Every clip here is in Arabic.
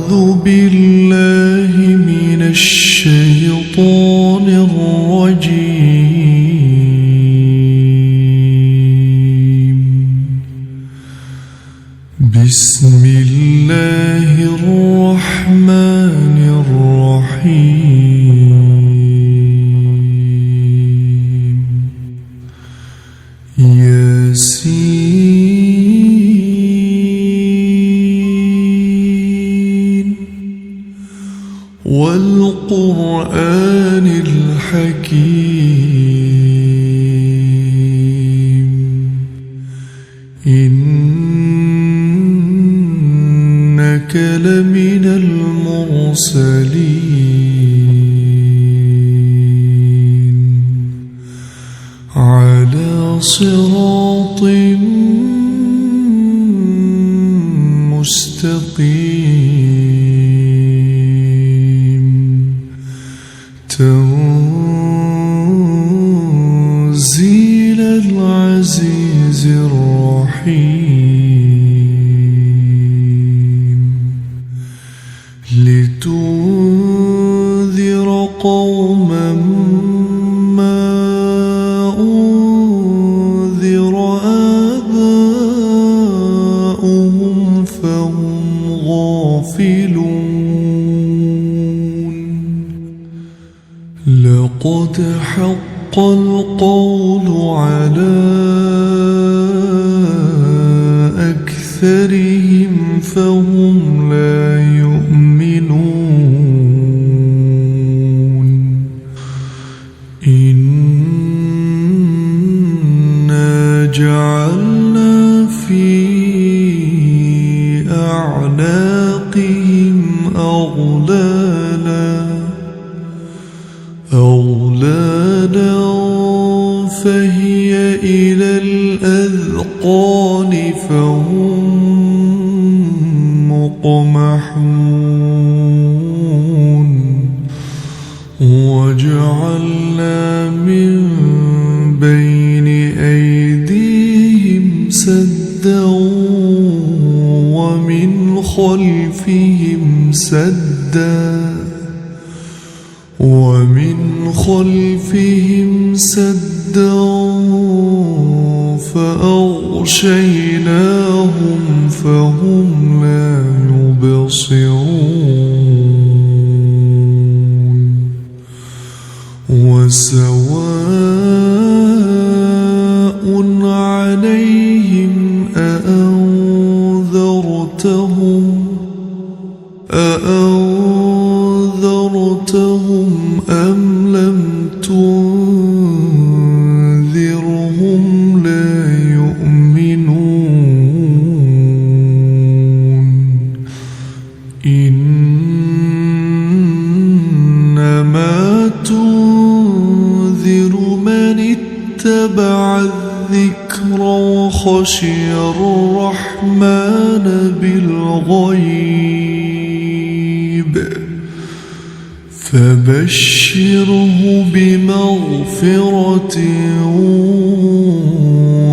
أعوذ بالله من الشيطان الرجيم. بسم الله الرحمن الرحيم. ياسين والقرآن الحكيم. إنك لمن المرسلين على صراط مستقيم. تنزيل العزيز الرحيم. لتنذر قوما ما أنذر آباؤهم فهم غافلون. لقد حق القول على أكثرهم فهم لا يؤمنون. إنا جعلنا في أعناقهم أغلالا فهي إلى الأذقان فهم مقمحون. وجعلنا من بين أيديهم سدا ومن خلفهم سدا فأغشيناهم فهم لا يبصرون. وسواء عليهم أأنذرتهم أم لم تنذرهم لا يؤمنون. إنما تنذر من اتبع الذكر وخشي الرحمن بالغيب فبشره بمغفرة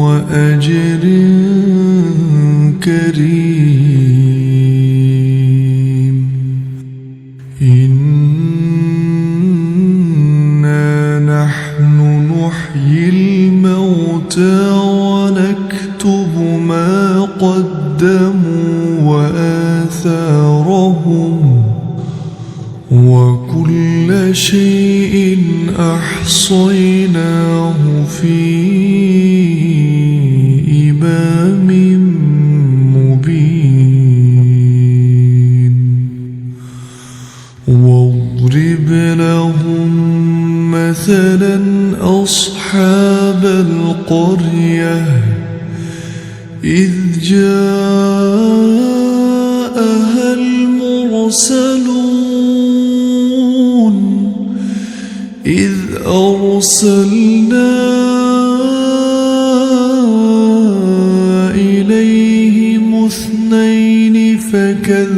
وأجر كريم. إنا نحن نحيي الموتى ونكتب ما قدموا وآثارهم وكل شيء أحصيناه في إمام مبين. واضرب لهم مثلا أصحاب القرية إذ جاءها المرسلون إذ أرسلنا إليهم اثنين فكذبوهما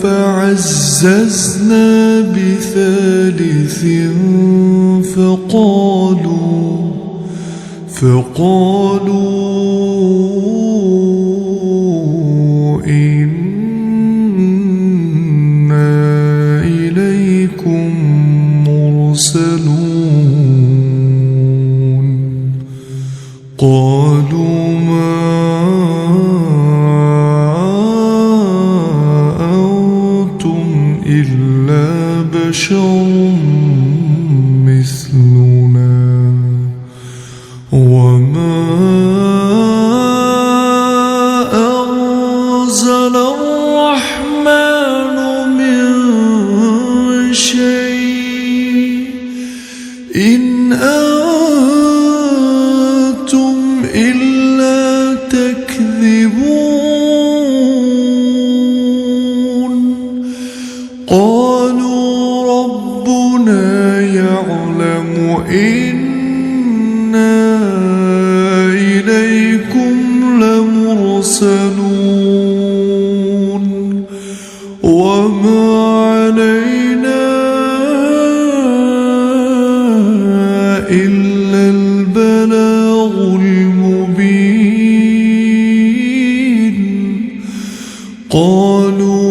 فعززنا بثالث فقالوا إنا إليكم مرسلون قالوا ما أنتم إلا بشر مثلنا وما أنزل الرحمن من شيء إن أنتم إلا تكذبون قالوا ربنا يعلم إنا إليكم لمرسلون وما علينا إلا البلاغ المبين قالوا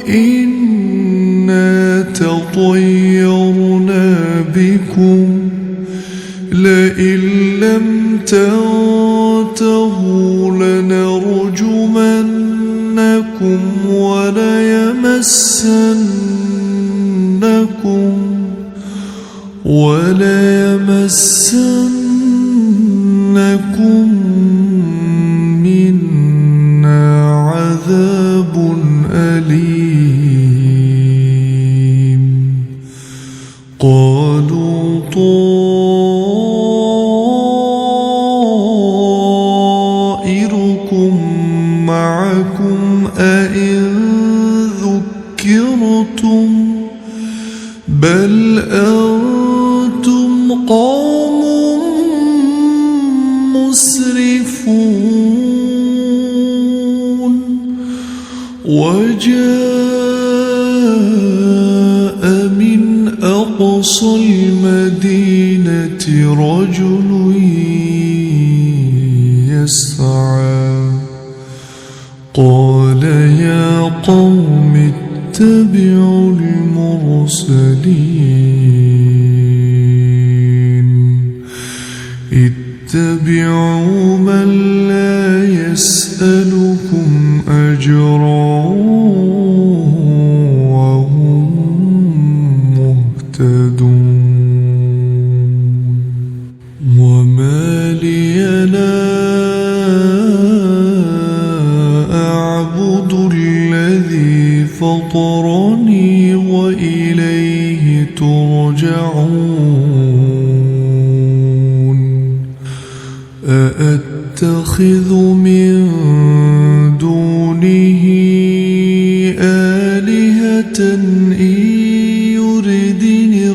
إنا تطيرنا بكم لئن لم تنتهوا لنرجمنكم وليمسنكم منا عذاب أليم قالوا طائركم معكم أئن ذكرتم بل أنتم قوم مسرفون وجاء من أقصى المدينة رجل يسعى قال يا قوم اتبعوا المرسلين اتبعوا من لا يسألكم أجرا وهم مهتدون وما لي لا أعبد الذي فطرني وإليه ترجعون أأتخذ من دونه آلهة إن يردني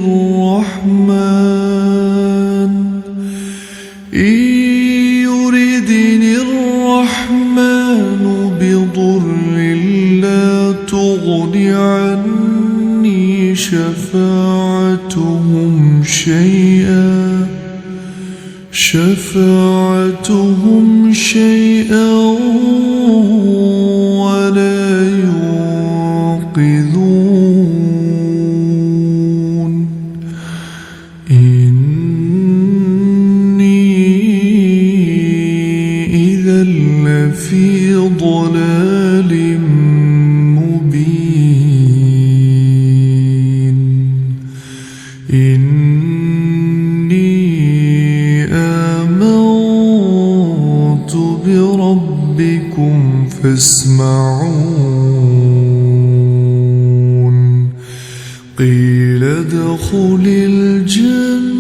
الرحمن بضر لا تغن عني شفاعتهم شيئا ولا ينقذون إني إذا لفي ضلال مبين إني آمنت بربكم فاسمعون قيل ادخل الجنة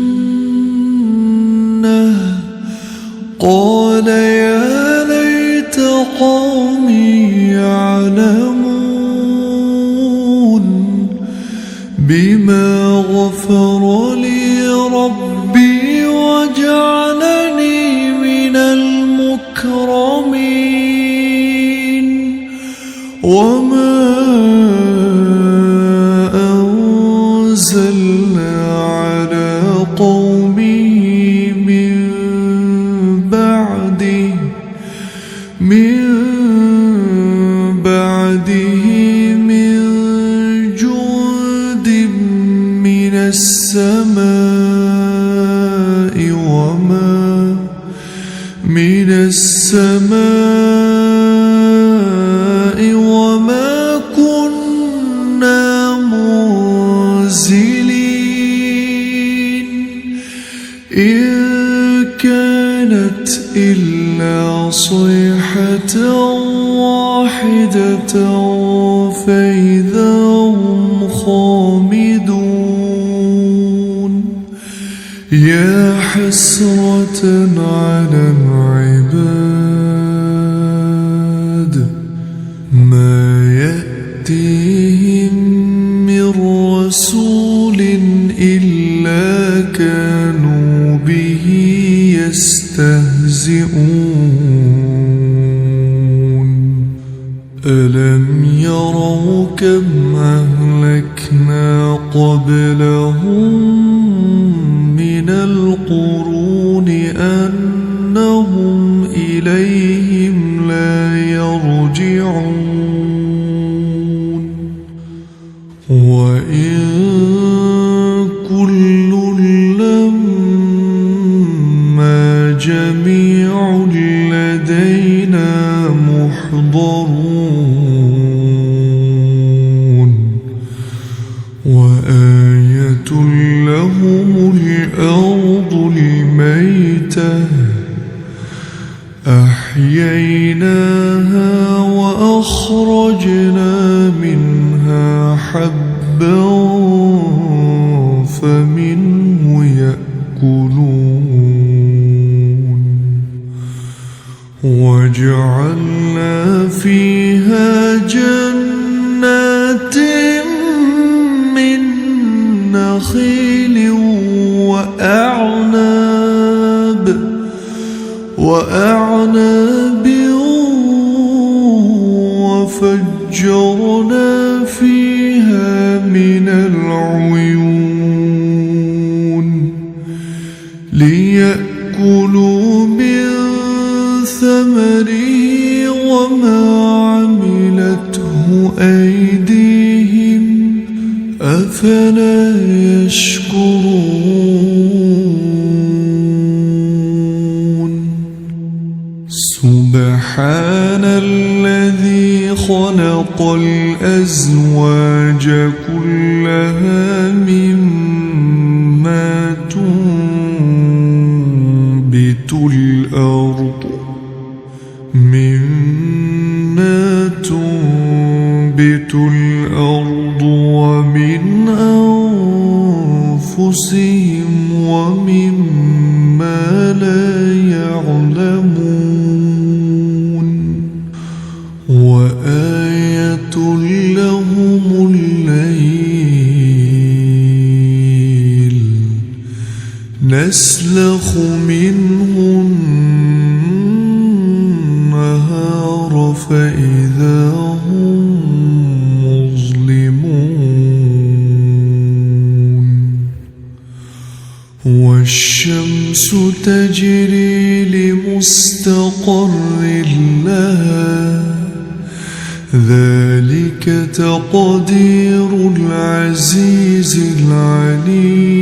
قال يا ليت قومي يعلمون بما غفر لي ربي وجعلني من المكرمين وما أنزلنا على قومه من من السماء وما كنا منزلين إن كانت إلا صيحة واحدة فإذا هم خامدون يا حسرة على العباد ما يأتيهم من رسول إلا كانوا به يستهزئون ألم يروا كم أهلكنا قبلهم من القرون أنهم إليهم لا يرجعون وإن كل لما جميع لدينا محضرون وآية لهم الأرض الميتة أحييناها وأخرجنا منها حبا فمنه يأكلون وجعلنا فيها جنات من نخيل وأعناب وفجرنا فيها من العيون ليأكلوا من ثمره وما عملته أيديهم أفلا يشكرون سبحان الذي خلق الأزواج كلها مما تنبت الأرض ومن أنفسهم ومما لا يعلمون وآية لهم الليل نسلخ منه النهار فإذا هم مظلمون والشمس تجري لمستقر لها ذلك تقدير العزيز العليم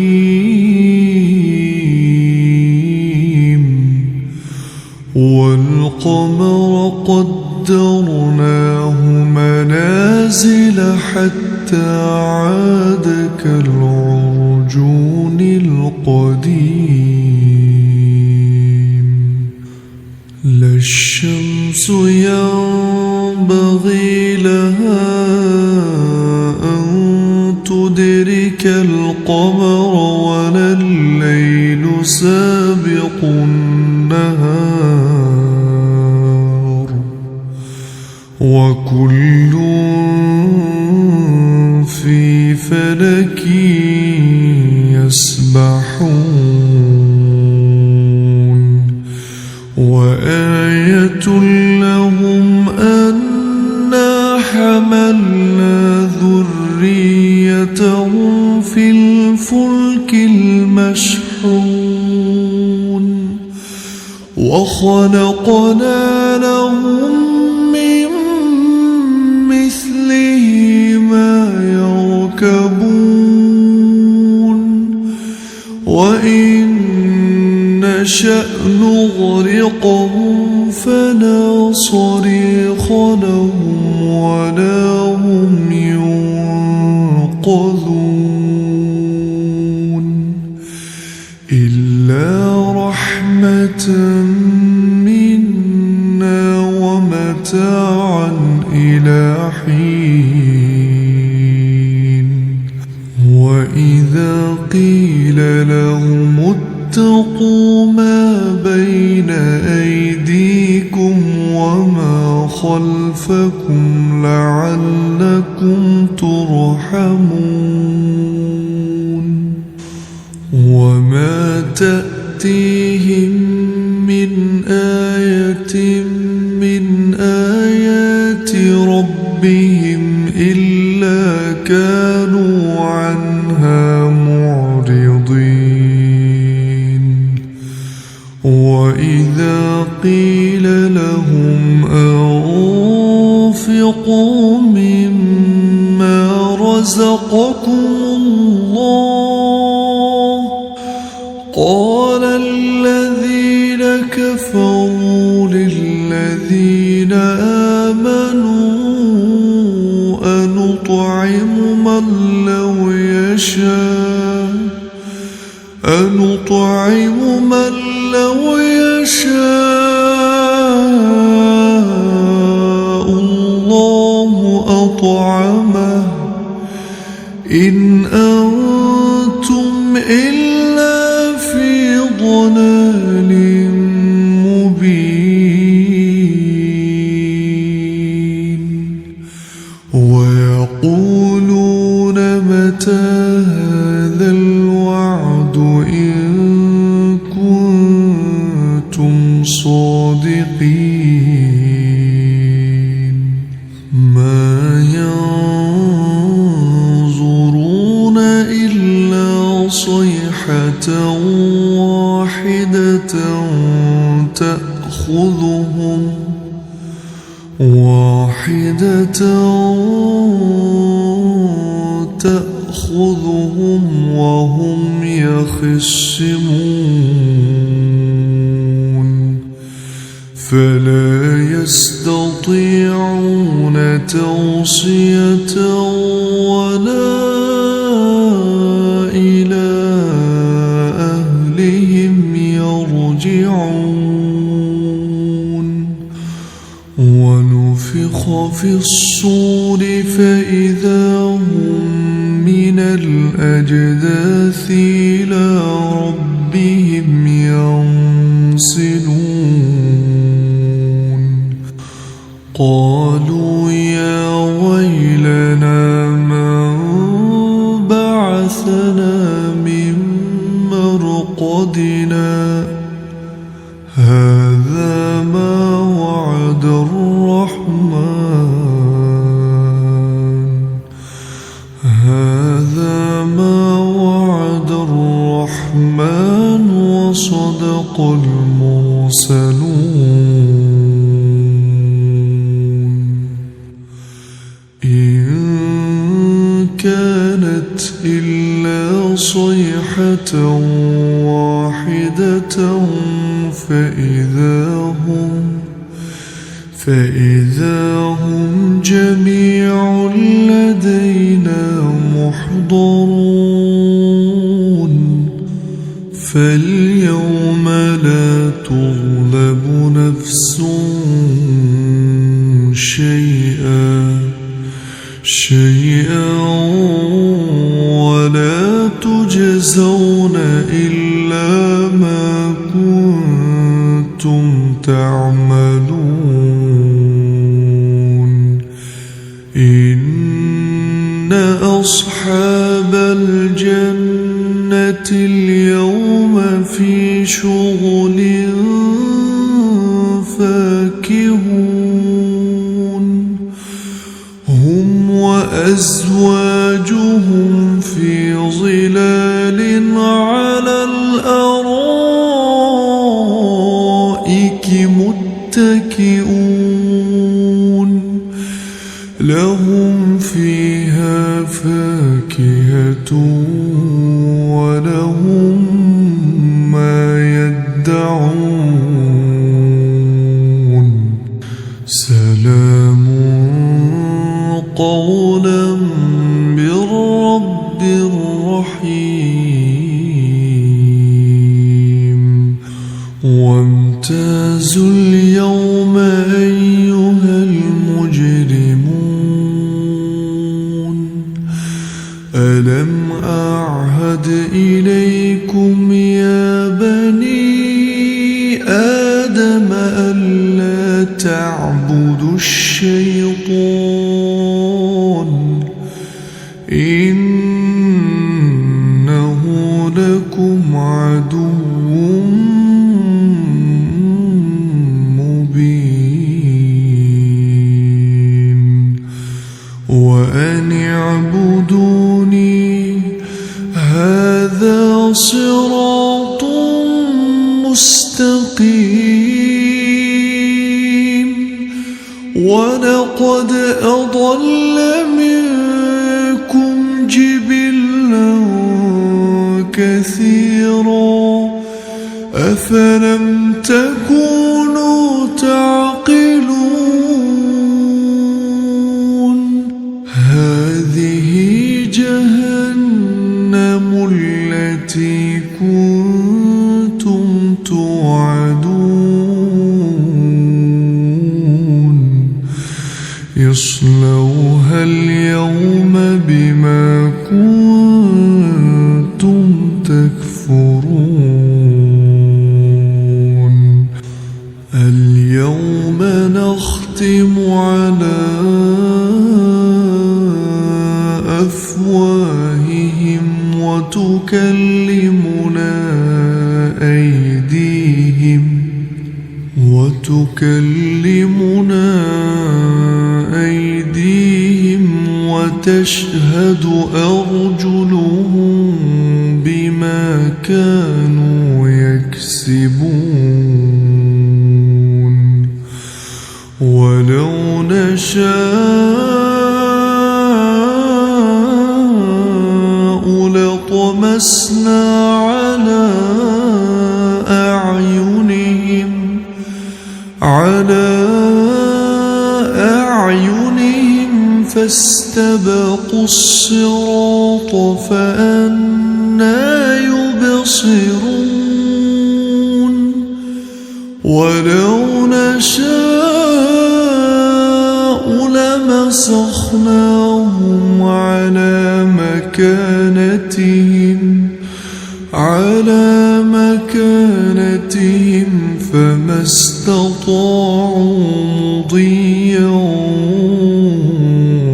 والقمر قدرناه منازل حتى عاد كالعرجون القديم لا الشمس ينبغي لها أن تدرك القمر ولا الليل سابق النهار وكل في فلك يسبحون وآية لهم أنا حملنا ذريتهم في الفلك المشحون وخلقنا لهم من مثله ما يركبون وإن نشأ نغرقهم فلا صريخ لهم ولا هم ينقذون إلا رحمة منا ومتاعا إلى حين وإذا قيل لهم اتقوا ما بين أيديكم وما خلفكم لعلكم ترحمون وما تأتيهم من آية من آيات ربهم إلا كانوا عنها معرضين وإذا قيل لهم أنفقوا مما رزقكم الله قال الذين كفروا للذين آمنوا أنطعم من لو يشاء الله أطعمه إن أنتم إلا في ضلال مبين ويقولون متى هذا الوعد إن كنتم صادقين ما ينظرون إلا صيحة واحدة تأخذهم وهم يخصمون فلا يستطيعون توصية ولا إلى أهلهم يرجعون ونفخ في الصور فإذا هم من الأجداث إلى ربهم ينسلون قالوا يا ويلنا من بعثنا من مرقدنا هذا ما وعد الرحمن وصدق المرسلون إن كانت إلا صيحة واحدة فإذا هم جميع لدينا محضرون فاليوم لا تظلم نفس شيئا ولا تجزون إلا ما كنتم تعملون إن أصحاب الجنة اليوم في شغل فاكهون هم وأزواجهم في ظلال على الأرائك متكئون لهم فيها فاكهة ولهم ما يدعون يدعون سلام قولا من رب رحيم وامتازوا اليوم أيها المجرمون ألم أعهد إليكم يا بني آدم ألا تعبدوا الشيطان إنه لكم عدو مبين وأن اعبدوني هذا صراط مستقيم ولقد أضل منكم جبلا كثيرا أفلم تكونوا تعقلون هذه جهنم التي كنتم توعدون اصلوها اليوم بما كنتم تكفرون اليوم نختم على أفواههم وتكلمنا أيديهم وتشهد أرجلهم بما كانوا يكسبون ولو نشاء لطمسنا على أعينهم فاستبقوا الصراط فأنى يبصرون ولو نشاء لمسخناهم على مكانتهم فما استطاعوا مضيا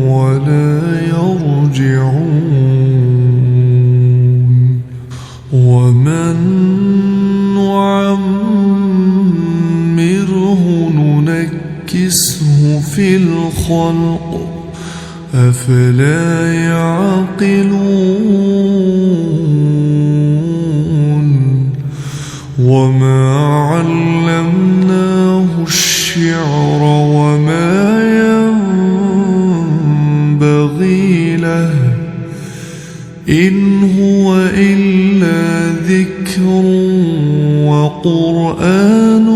ولا يرجعون ومن نعمره ننكسه في الخلق أفلا يعقلون وما علمناه الشعر وما ينبغي له إن هو إلا ذكر وقرآن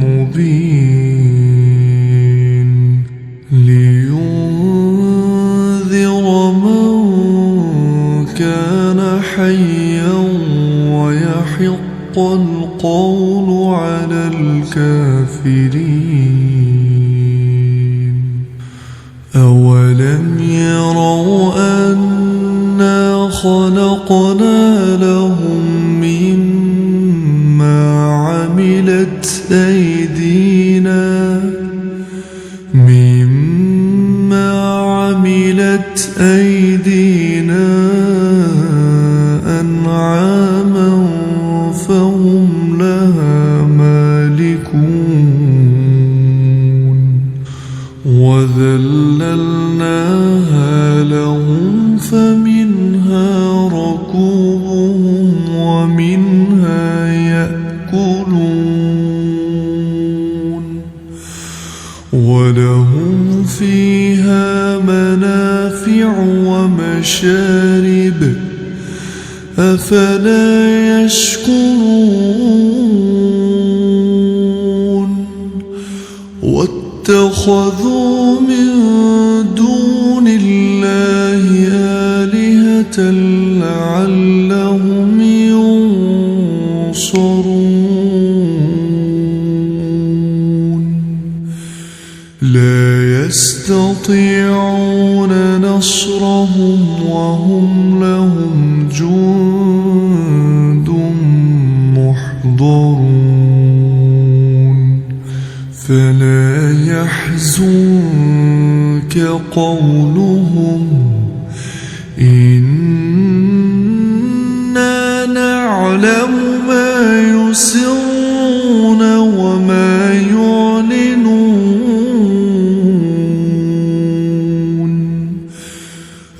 مبين لينذر من كان حيا ويحق القول على الكافرين أولم يروا أنا خلقنا لهم مما عملت أيدينا أنعاما فهم لها مالكون وذللناها لهم فمنها ركوبهم ومنها يأكلون ولهم فيها منافع ومشارب أفلا يشكرون واتخذوا من دون الله آلهة لعلهم ينصرون لا يستطيعون نصرهم وهم لهم جند محضرون فلا يحزنك قولهم إنا نعلم ما يسرون وما يعلنون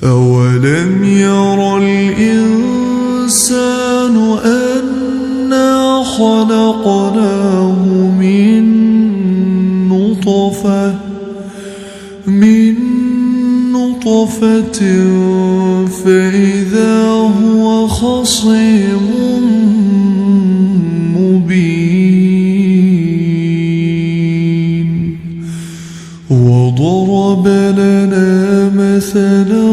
أولم ير الإنسان أنا خلقناه من نطفة فإذا هو خصيم مبين وضرب لنا مثلا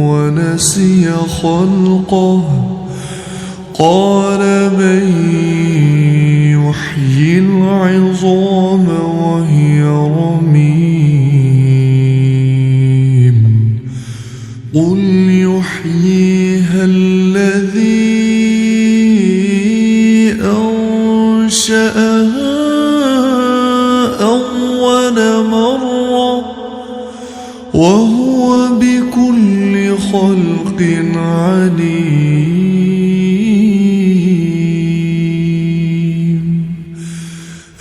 ونسي خلقه قال من يحيي العظام وهي رميم قل يحييها الذي أنشأها أول مرة وهو بكل خلق عليم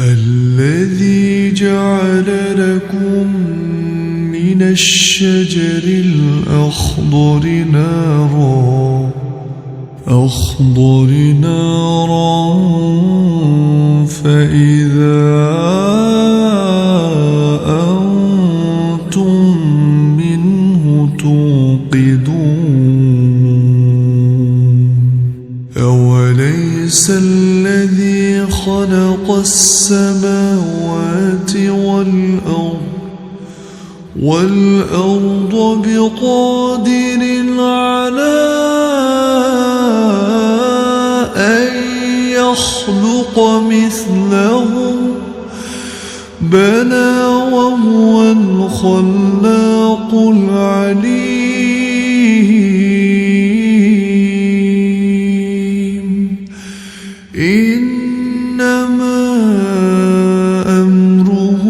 الذي جعل لكم من الشجر الأخضر نارا فإذا أنتم منه توقدون أوليس الذي خلق السماوات والأرض بقادر على أن يخلق مثلهم بلى وهو الخلاق العليم إنما أمره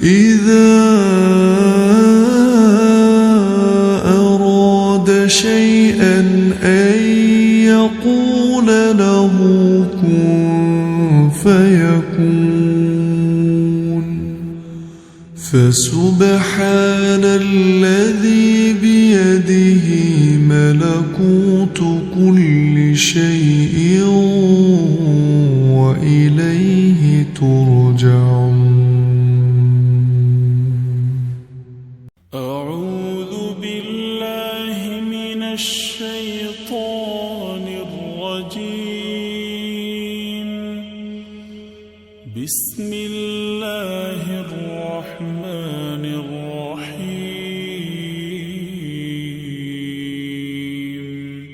إذا أراد شيئا أن يقول له كن فيكون فسبحان الذي بيده ملكوت كل شيء وإليه ترجعون أعوذ بالله من الشيطان الرجيم بسم الله الرحمن الرحيم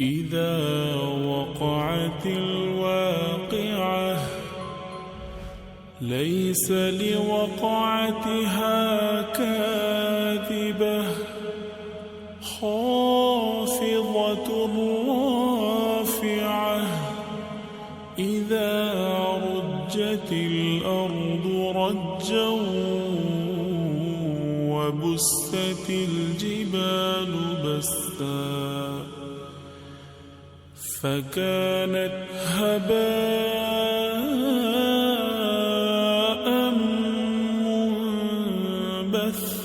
إذا وقعت الواقعة ليس لوقعتها كاذبة خافضة رافعة إذا رجت الأرض رجا وبست الجبال بسا فكانت هباء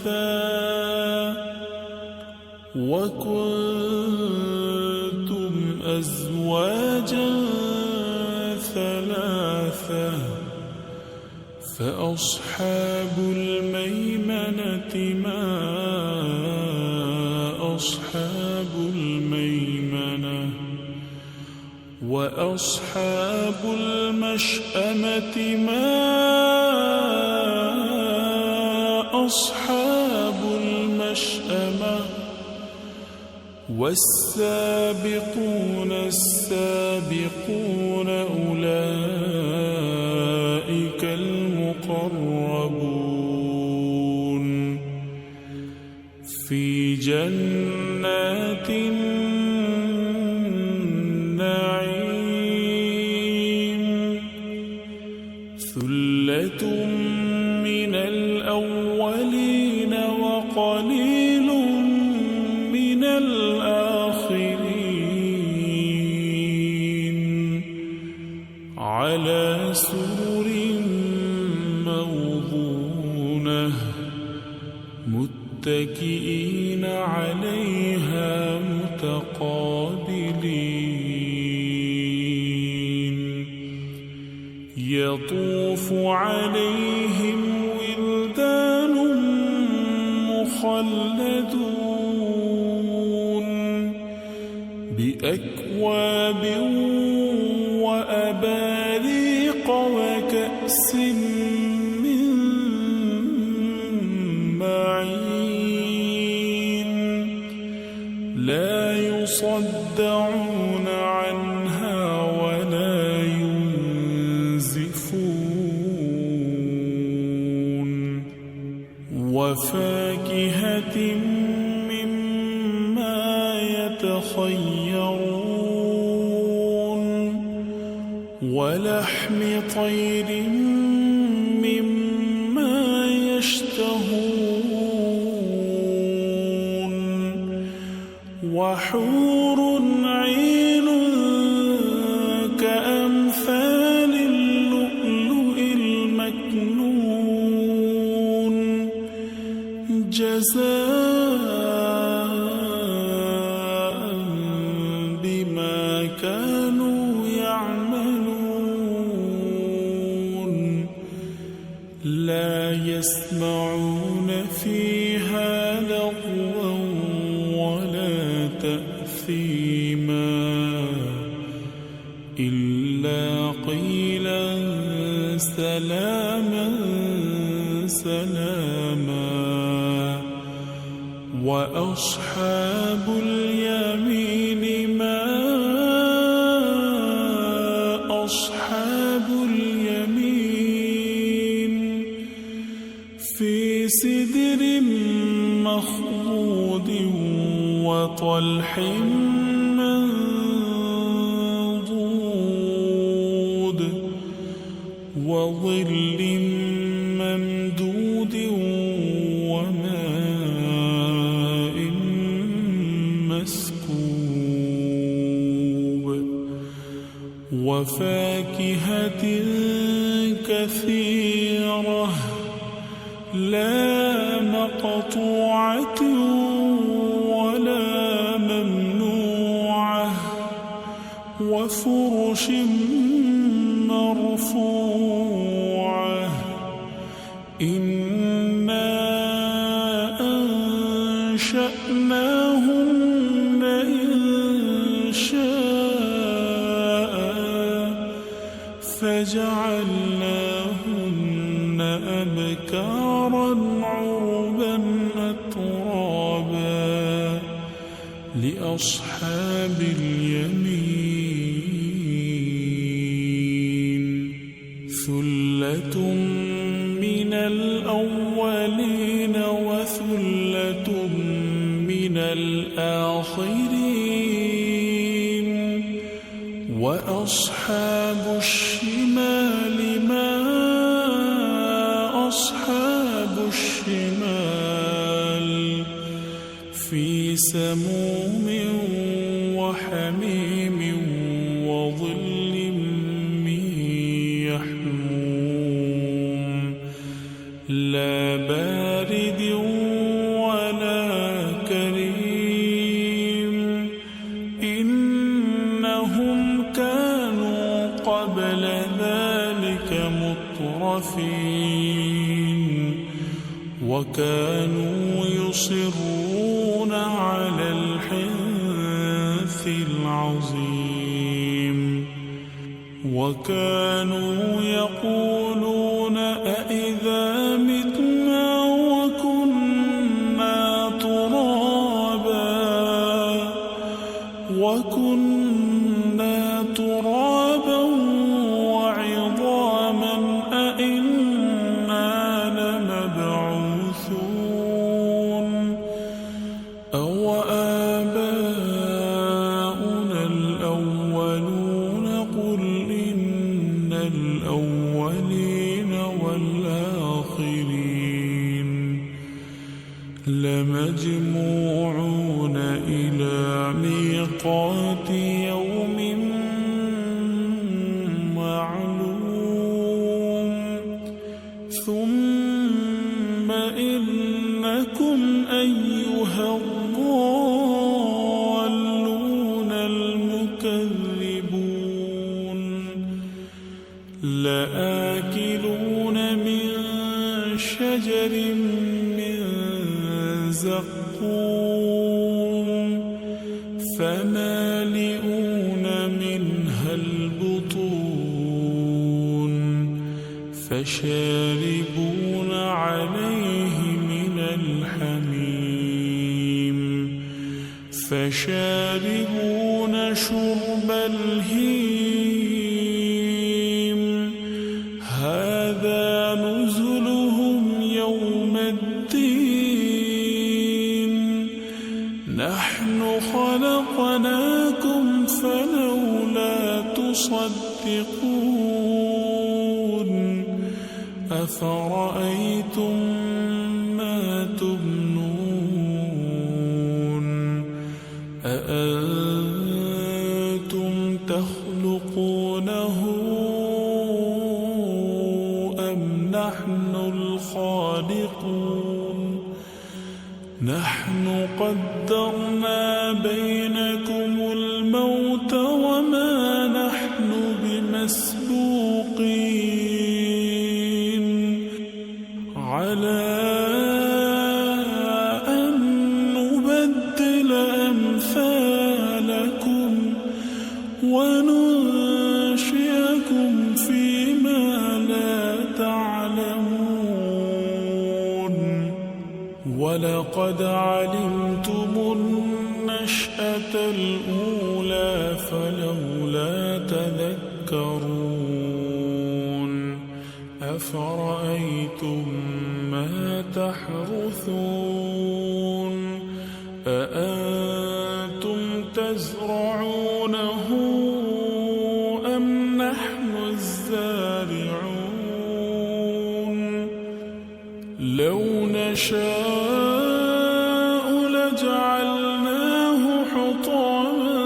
منبثا وكنتم أزواجا ثلاثة فأصحاب الميمنة الميمنة ما أصحاب الميمنة وأصحاب المشأمة ما أصحاب المشأمة والسابقون السابقون أولئك المقربون في جنات النعيم ثلة من الأولين وقليل من الآخرين على سرر موضونة متكئين عليها متقابلين يطوف عليهم ولدان مخلدون بأكواب وأباريق وكأس من معين لا يصدعون عنها ولا ينزفون وفاكهة مما يتخيرون ولحم طير مما يشتهون وحور عين كأمثال اللؤلؤ المكنون جزاء بما كانوا يعملون لا يسمعون فيها لغوا ولا تأثيما إلا قيلا سلاما سلاما وأصحاب اليمين ما أصحاب اليمين في سدر مخضود وطلح منضود وظل ممدود وماء مسكوب وفاكهة كثيرة لا مقطوعة ولا ممنوعة وفرش مرفوعة إنا أنشأناهن إنشاء فجعلناهن أبكارا عربا أترابا لأصحاب اليمين ثلة من الأولين وثلة من الآخرين وأصحاب الشمال ما أصحاب الشمال في سموم وحميم وظل من يحموم لا بارد ولا كريم إنهم كانوا قبل ذلك مترفين وكانوا يصرون على الحنث العظيم وكانوا يقولون أإذا متنا وكنا ترابا وعظاما أإنا لمبعوثون أو آباؤنا الأولون قل إن الأولين والآخرين لمجموعون إلى ميقات يوم معلوم ثم إنكم أيها الضالون المكذبون لآكلون من شجر من زقوم فمالئون منها البطون فشاربون عليه من الحميم فشاربون شرب الهيم هذا نزلهم يوم الدين نحن خلقناكم فلولا تصدقون أفرأيتم ما تمنون أأنتم تخلقونه أم نحن الخالقون نحن قدرنا بينكم الموت وما نحن بمسبوقين على أن نبدل أمثالكم وننشئكم فيما لا تعلمون ولقد علمتم النشأة الأولى فلولا تذكرون أفرأيتم ما تحرثون أأنتم تزرعونه أم نحن الزارعون لو نشاء لجعلناه حطاما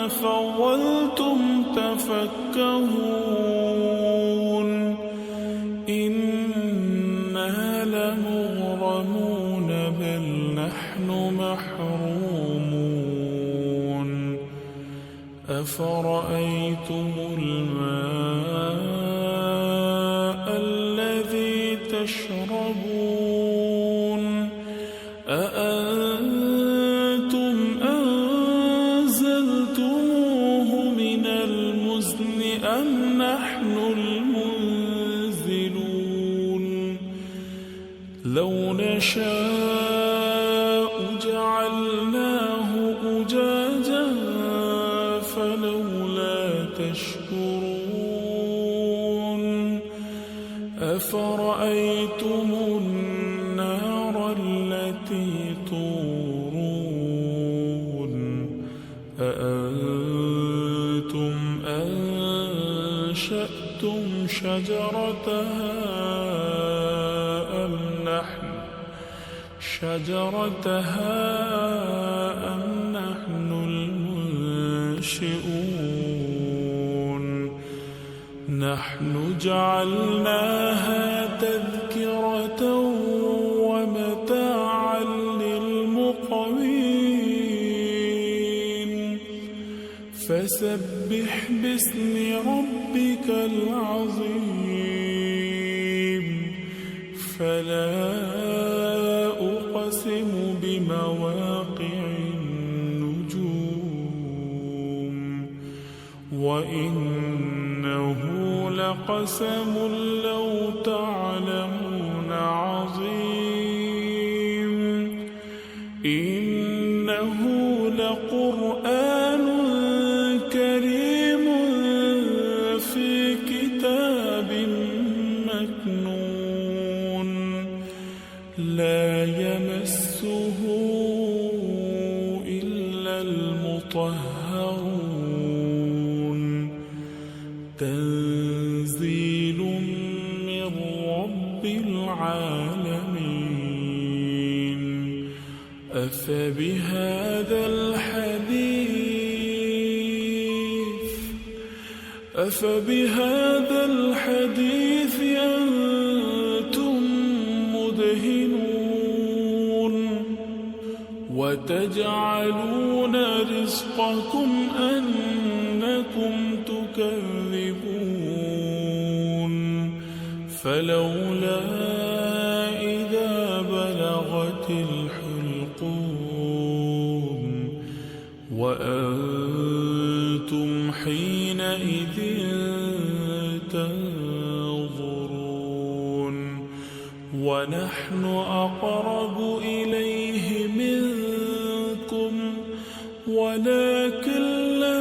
فظلتم تفكهون إنا لمغرمون بل نحن محرومون أفرأيتم الماء الذي تشربون أأنتم أنزلتموه من المزن أم نحن المنزلون لو نشاء جعلناه أجاجا فلولا تشكرون أفرأيتم النار التي تورون أأنتم أنشأتم شجرتها أم نحن المنشئون نحن جعلناها تذكرة ومتاعا للمقوين فسبح باسم ربك العظيم فلا مواقع النجوم وإنه لقسم لو تعلمون عظيم إنه لقرآن كريم في كتاب مكنون لا يمسه إلا المطهرون تنزيل من رب العالمين أفبهذا الحديث أنتم مدهنون وتجعلون رزقكم أنكم تكذبون فلولا إذا بلغت الحلقوم وأنتم حينئذ تنظرون ونحن أقرب إليه منكم ولكن لا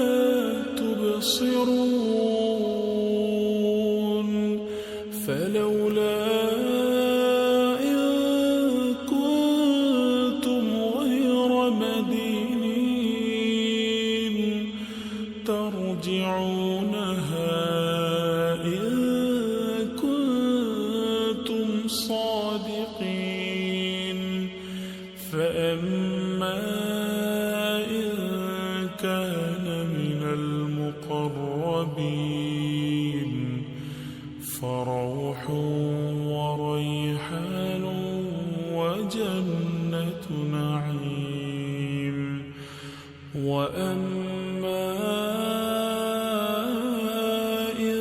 تبصرون فلولا إن كنتم غير مدينين ترجعونها إن كنتم صادقين فأما إن كان من المقربين فروح وريحان وجنة نعيم وأما إن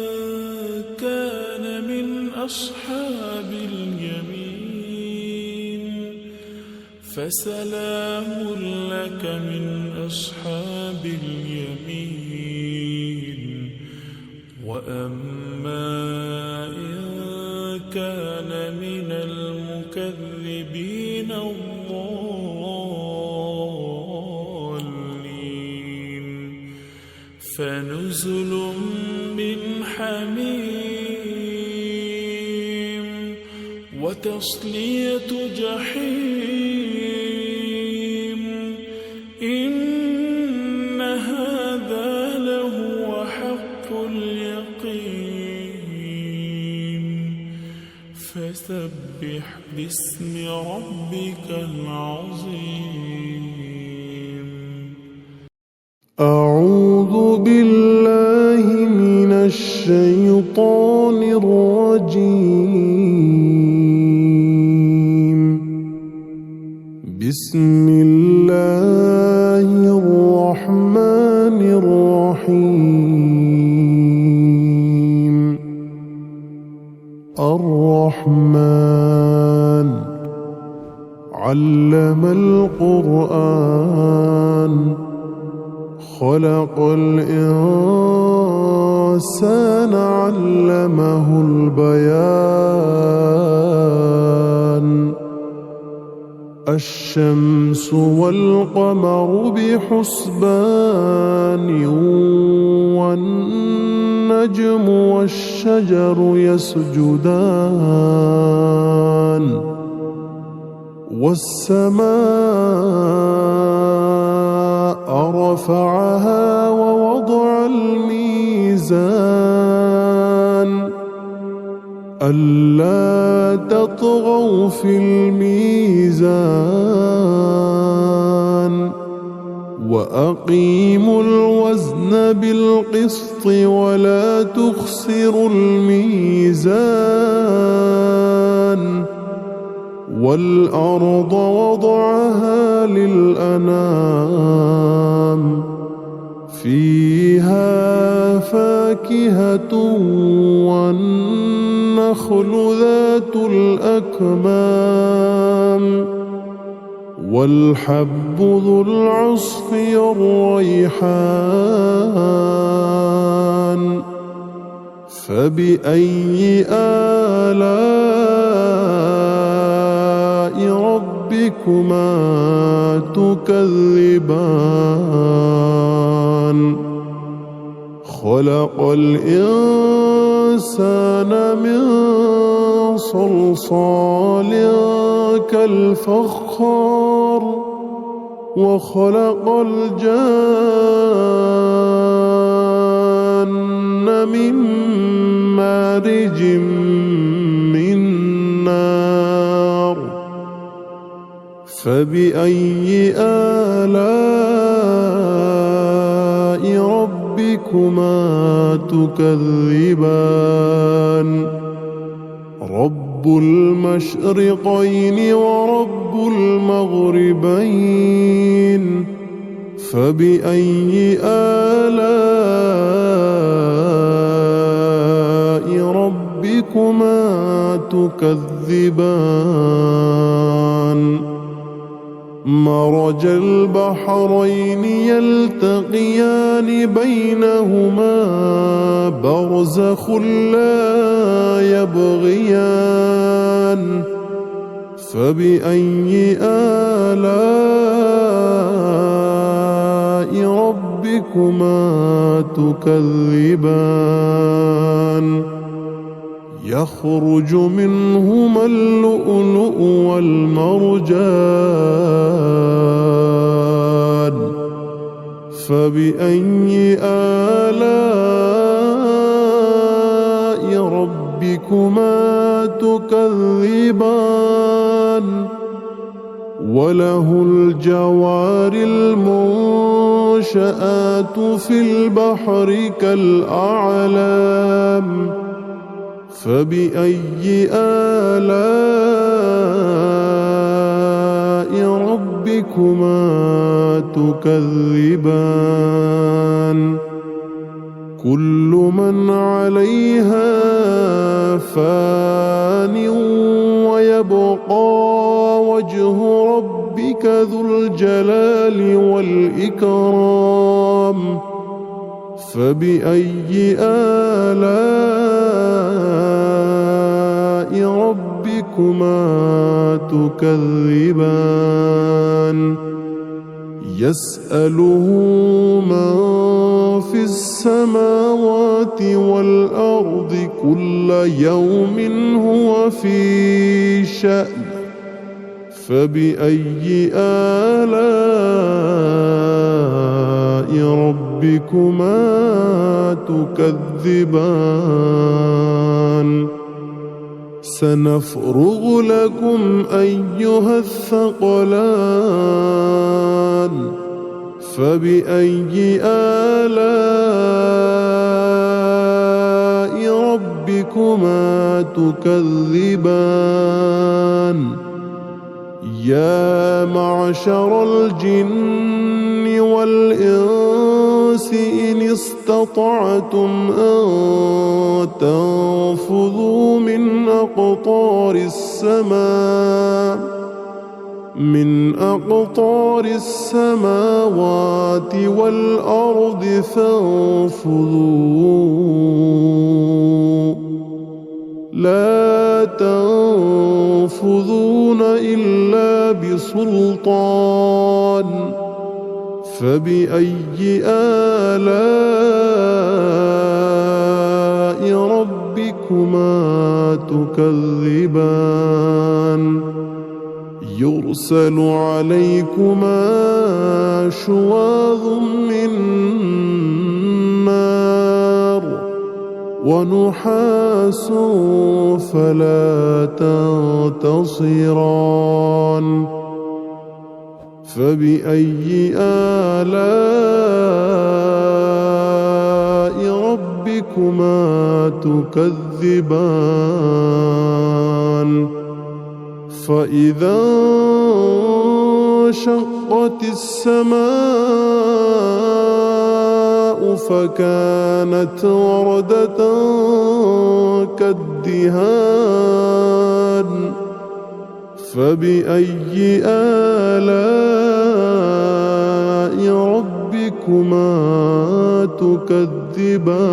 كان من أصحاب اليمين فسلام لك من أصحاب اليمين وأما إن كان من المكذبين الضالين فنزل من حميم وتصلية جحيم إن هذا لهو حق اليقين فسبح باسم ربك العظيم أعوذ بالله من الشيطان الرجيم بسم الله الرحمن الرحيم الرحمن علم القرآن خلق الإنسان علمه البيان الشمس والقمر بحسبان والنجم والشجر يسجدان والسماء رفعها ووضع الميزان ألا تطغوا في الميزان وأقيموا الوزن بالقسط ولا تخسروا الميزان والأرض وضعها للأنام فيها فاكهة والنخل ذات الأكمام والحب ذو العصف والريحان فبأي آلاء ربكما تكذبان خلق الإنسان من صلصال كالفخار وخلق الجان من مارج من نار فبأي آلاء ربكما تكذبان رب المشرقين ورب المغربين فبأي آلاء ربكما تكذبان مرج البحرين يلتقيان بينهما برزخ لا يبغيان فبأي آلاء ربكما تكذبان يخرج منهما اللؤلؤ والمرجان فبأي آلاء ربكما تكذبان وله الجوار المنشآت في البحر كالأعلام فبأي آلاء ربكما تكذبان كل من عليها فان ويبقى وجه ربك ذو الجلال والإكرام فبأي آلاء ربكما تكذبان يسأله من في السماوات والأرض كل يوم هو في شأن فبأي آلاء ربكما تكذبان سنفرغ لكم أيها الثقلان فبأي آلاء ربكما تكذبان يا معشر الجن والإنس إن استطعتم أن تنفذوا من أقطار السماوات والأرض فانفذوا لا تنفذون إلا بسلطان فبأي آلاء ربكما تكذبان يرسل عليكما شواظ من نار ونحاس فلا تنتصران فبأي آلاء ربكما تكذبان فإذا انشقت السماء فكانت وردة كالدهان فبأي آلاء ربكما تكذبان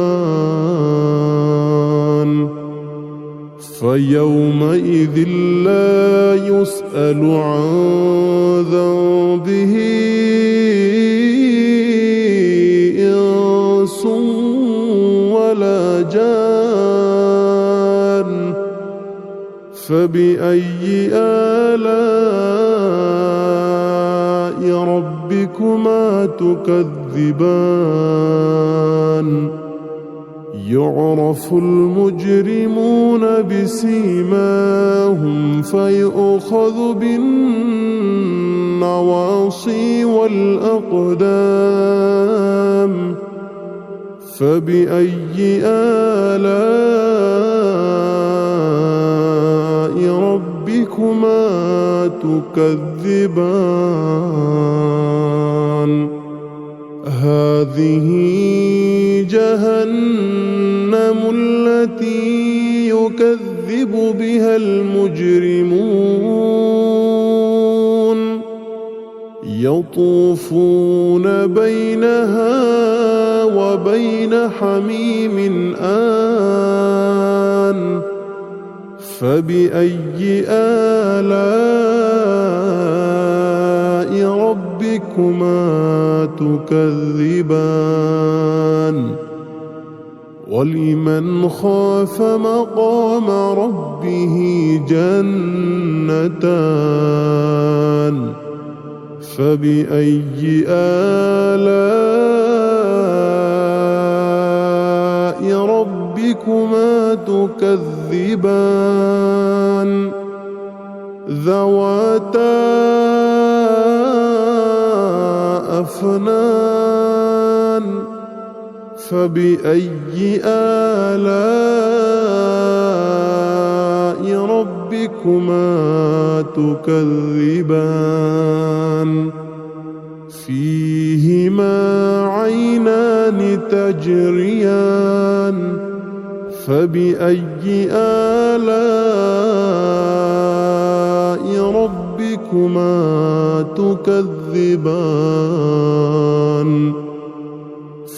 فيومئذ لا يسأل عن ذنبه إنس ولا جان فبأي آلاء ربكما تكذبان يعرف المجرمون بسيماهم فيؤخذ بالنواصي والأقدام فبأي آلاء ربكما تكذبان هذه جهنم التي يكذب بها المجرمون يطوفون بينها وبين حميم آن فبأي آلاء ربكما تكذبان ولمن خاف مقام ربه جنتان فبأي آلاء ربكما تكذبان ذواتا أفنان فبأي آلاء ربكما تكذبان فيهما عينان تجريان فبأي آلاء ربكما تكذبان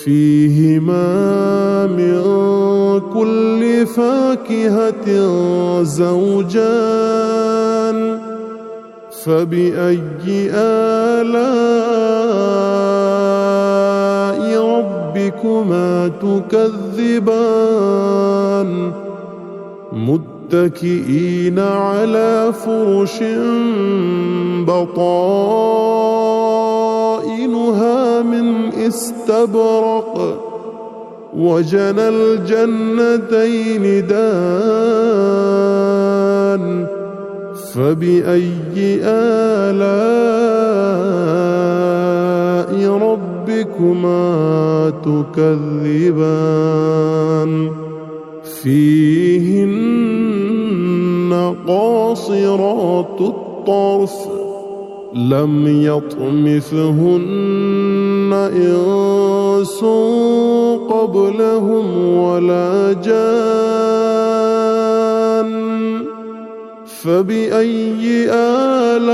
فيهما من كل فاكهة زوجان فبأي آلاء ربكما تكذبان متكئين على فرش بطائنها من استبرق وجنى الجنتين دان فبأي آلاء ربكما تكذبان فيهن قاصرات الطرف لم يطمثهن إنس قبلهم ولا جان فبأي آلاء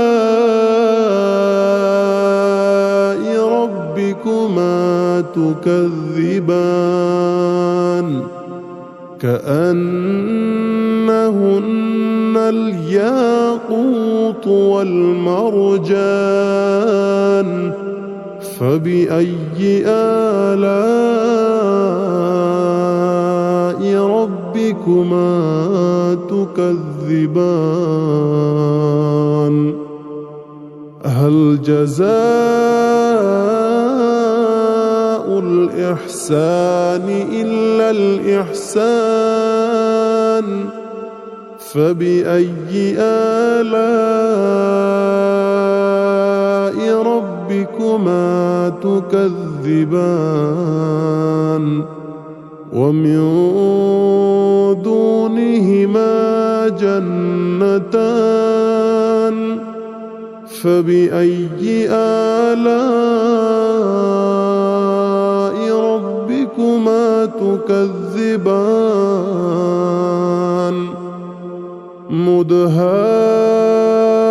ربكما تكذبان كأنهن الياقوت والمرجان فبأي آلاء ربكما تكذبان هل جزاء الإحسان إلا الإحسان فبأي آلاء ربكما تكذبان ومن دونهما جنتان فبأي آلاء ربكما تكذبان مدهان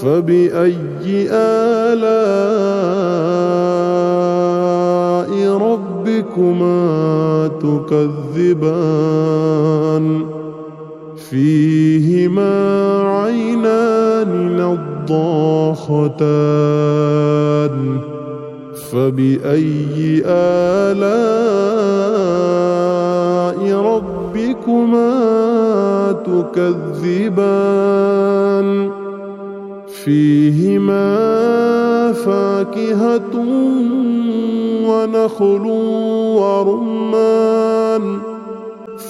فبأي آلاء ربكما تكذبان فيهما عينان نضاختان فبأي آلاء ربكما تكذبان فيهما فاكهة ونخل ورمان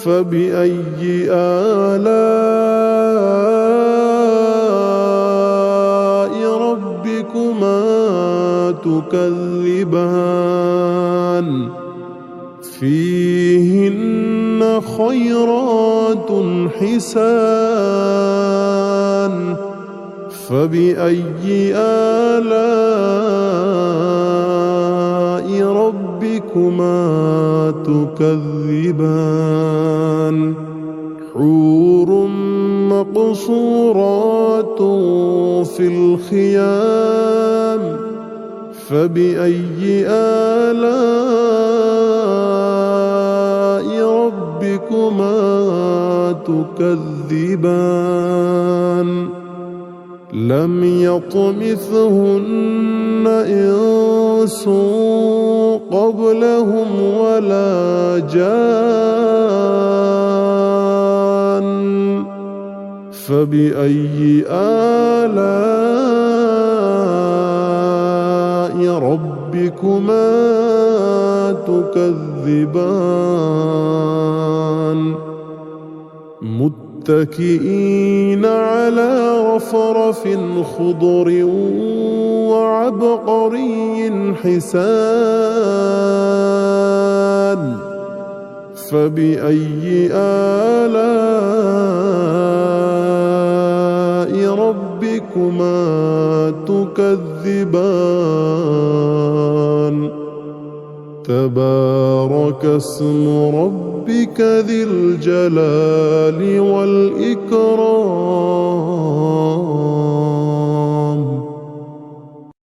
فبأي آلاء ربكما تكذبان فيهن خيرات حسان فبأي آلاء ربكما تكذبان حور مقصورات في الخيام فبأي آلاء ربكما تكذبان لم يطمثهن إنس قبلهم ولا جان فبأي آلاء ربكما تكذبان متكئين على رفرف خضر وعبقري حسان فبأي آلاء ربكما تكذبان تبارك اسم ربك ذي الجلال والإكرام